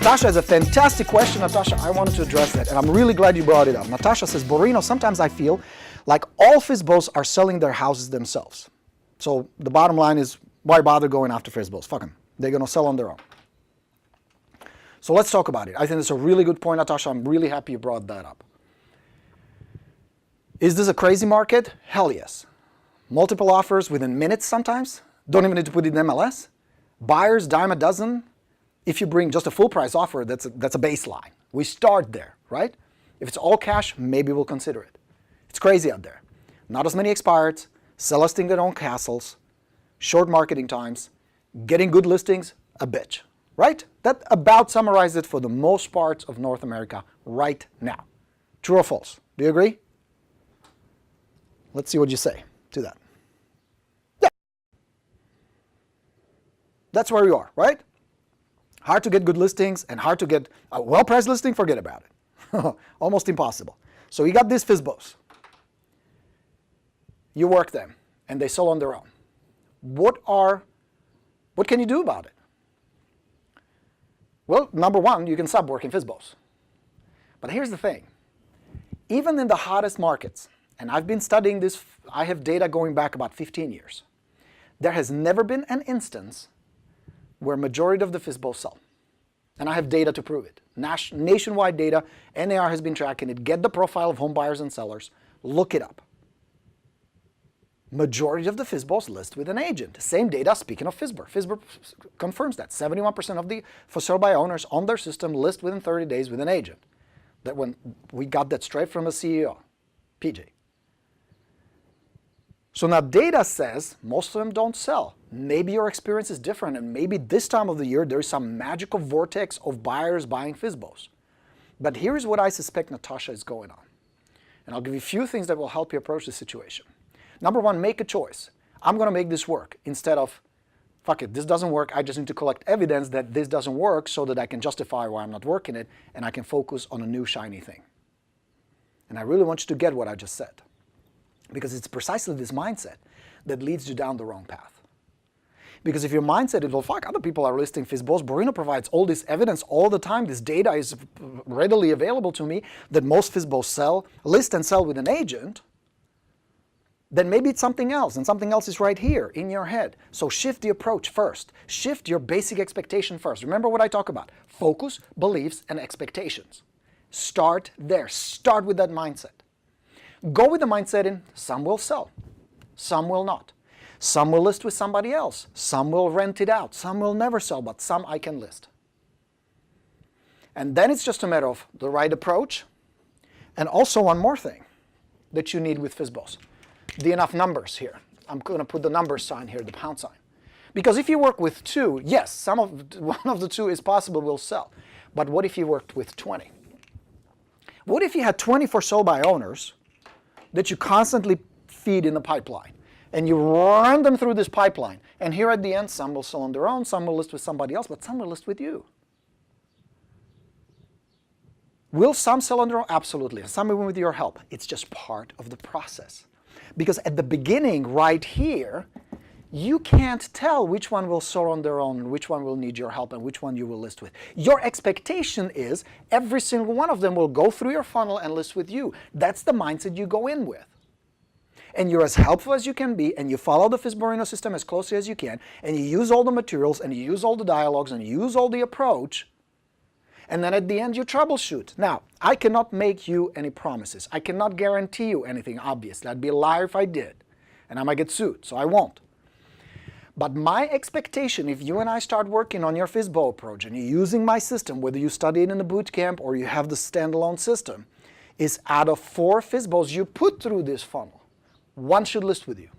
Natasha has a fantastic question. Natasha, I wanted to address that, and I'm really glad you brought it up. Natasha says, Borino, sometimes I feel like all FSBOs are selling their houses themselves. So the bottom line is, why bother going after FSBOs? Fuck them. They're going to sell on their own. So let's talk about it. I think it's a really good point, Natasha. I'm really happy you brought that up. Is this a crazy market? Hell yes. Multiple offers within minutes sometimes. Don't even need to put it in MLS. Buyers, dime a dozen. If you bring just a full price offer, that's a baseline. We start there, right? If it's all cash, maybe we'll consider it. It's crazy out there. Not as many expireds, sellers think they own castles, short marketing times, getting good listings, a bitch, right? That about summarizes it for the most parts of North America right now. True or false? Do you agree? Let's see what you say to that. Yeah. That's where you are, right? Hard to get good listings and hard to get a well-priced listing, forget about it. Almost impossible. So you got these FSBOs. You work them and they sell on their own. What can you do about it? Well, number one, you can stop working FSBOs. But here's the thing. Even in the hottest markets, and I've been studying this, I have data going back about 15 years, there has never been an instance where majority of the FSBOs sell. And I have data to prove it. Nationwide data, NAR has been tracking it. Get the profile of home buyers and sellers. Look it up. Majority of the FSBOs list with an agent. Same data, speaking of FSBOR. FSBOR confirms that. 71% of the for sale by owners on their system list within 30 days with an agent. That when we got that straight from the CEO, PJ. So now data says most of them don't sell. Maybe your experience is different, and maybe this time of the year there is some magical vortex of buyers buying FSBOs. But here's what I suspect, Natasha, is going on. And I'll give you a few things that will help you approach the situation. Number one, make a choice. I'm going to make this work instead of, fuck it, this doesn't work. I just need to collect evidence that this doesn't work so that I can justify why I'm not working it, and I can focus on a new shiny thing. And I really want you to get what I just said. Because it's precisely this mindset that leads you down the wrong path. Because if your mindset is, well, fuck, other people are listing FSBOs, Borino provides all this evidence all the time, this data is readily available to me, that most FSBOs list and sell with an agent, then maybe it's something else, and something else is right here in your head. So shift the approach first. Shift your basic expectation first. Remember what I talk about. Focus, beliefs, and expectations. Start there. Start with that mindset. Go with the mindset in, some will sell, some will not. Some will list with somebody else, some will rent it out, some will never sell, but some I can list. And then it's just a matter of the right approach, and also one more thing that you need with FSBOs, the enough numbers here. I'm going to put the number sign here, the pound sign. Because if you work with two, yes, one of the two is possible will sell. But what if you worked with 20? What if you had 20 for sale by owners that you constantly feed in the pipeline, and you run them through this pipeline, and here at the end, some will sell on their own, some will list with somebody else, but some will list with you. Will some sell on their own? Absolutely. Some even with your help. It's just part of the process. Because at the beginning, right here, you can't tell which one will sell on their own, and which one will need your help, and which one you will list with. Your expectation is every single one of them will go through your funnel and list with you. That's the mindset you go in with. And you're as helpful as you can be, and you follow the FSBORINO system as closely as you can, and you use all the materials, and you use all the dialogues, and you use all the approach, and then at the end you troubleshoot. Now, I cannot make you any promises. I cannot guarantee you anything, obviously. I'd be a liar if I did, and I might get sued, so I won't. But my expectation, if you and I start working on your FSBO approach and you're using my system, whether you study it in a boot camp or you have the standalone system, is out of 4 FSBOs you put through this funnel, 1 should list with you.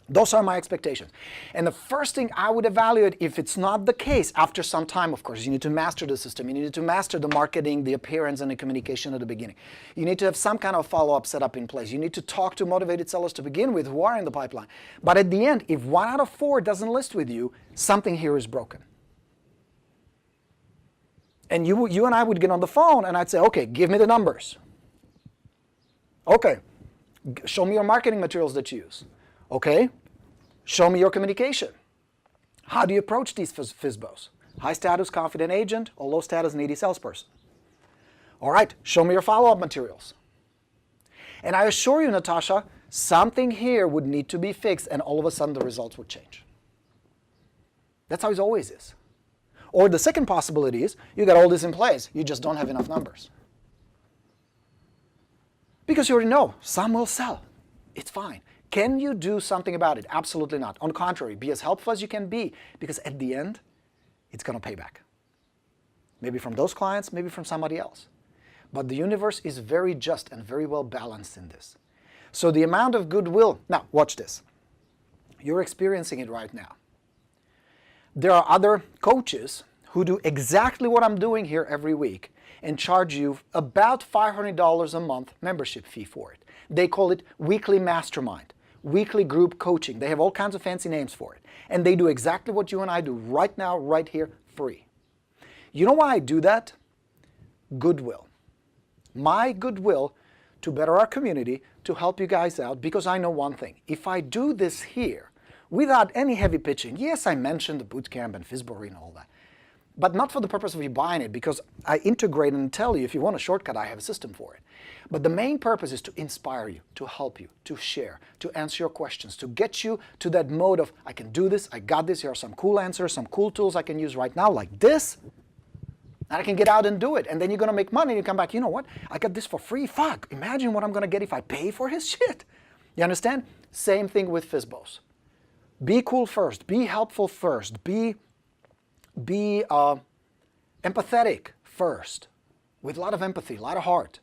Those are my expectations. And the first thing I would evaluate, if it's not the case, after some time, of course, you need to master the system. You need to master the marketing, the appearance, and the communication at the beginning. You need to have some kind of follow-up set up in place. You need to talk to motivated sellers to begin with who are in the pipeline. But at the end, if 1 out of 4 doesn't list with you, something here is broken. And you and I would get on the phone and I'd say, okay, give me the numbers. Okay, show me your marketing materials that you use. Okay, show me your communication. How do you approach these FSBOs? high status confident agent or low status needy salesperson. All right, show me your follow-up materials. And I assure you, Natasha, something here would need to be fixed and all of a sudden the results would change. That's how it always is. Or the second possibility is you got all this in place, you just don't have enough numbers. Because you already know, some will sell. It's fine. Can you do something about it? Absolutely not. On the contrary, be as helpful as you can be, because at the end, it's going to pay back. Maybe from those clients, maybe from somebody else. But the universe is very just and very well balanced in this. So the amount of goodwill, now watch this. You're experiencing it right now. There are other coaches who do exactly what I'm doing here every week and charge you about $500 a month membership fee for it. They call it weekly mastermind, weekly group coaching. They have all kinds of fancy names for it. And they do exactly what you and I do right now, right here, free. You know why I do that? Goodwill. My goodwill to better our community, to help you guys out, because I know one thing. If I do this here without any heavy pitching, yes, I mentioned the bootcamp and FSBORINO and all that, but not for the purpose of you buying it, because I integrate and tell you if you want a shortcut, I have a system for it. But the main purpose is to inspire you, to help you, to share, to answer your questions, to get you to that mode of, I can do this, I got this, here are some cool answers, some cool tools I can use right now, like this, and I can get out and do it. And then you're going to make money and you come back, you know what, I got this for free, fuck, imagine what I'm going to get if I pay for his shit. You understand? Same thing with FSBOs. Be cool first, be helpful first, be empathetic first, with a lot of empathy, a lot of heart,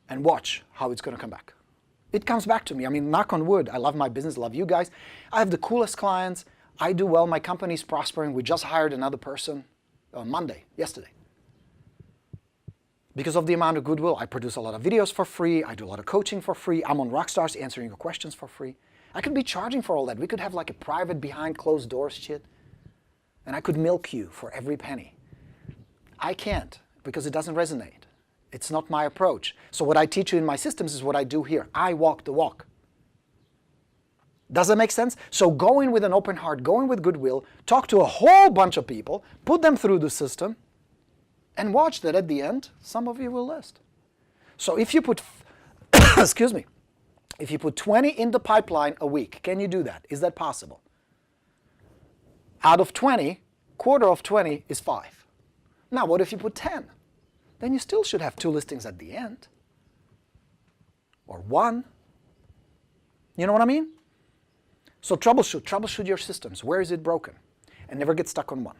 and watch how it's going to come back. It comes back to me. I mean, knock on wood, I love my business, I love you guys. I have the coolest clients. I do well. My company's prospering. We just hired another person on Monday, yesterday. Because of the amount of goodwill, I produce a lot of videos for free. I do a lot of coaching for free. I'm on Rockstars answering your questions for free. I could be charging for all that. We could have like a private behind closed doors shit. And I could milk you for every penny. I can't, because it doesn't resonate. It's not my approach. So what I teach you in my systems is what I do here. I walk the walk. Does that make sense? So go in with an open heart, go in with goodwill, talk to a whole bunch of people, put them through the system, and watch that at the end, some of you will list. So if you put, excuse me, if you put 20 in the pipeline a week, can you do that? Is that possible? Out of 20, quarter of 20 is 5. Now, what if you put 10? Then you still should have 2 listings at the end. Or 1. You know what I mean? So troubleshoot your systems. Where is it broken? And never get stuck on one.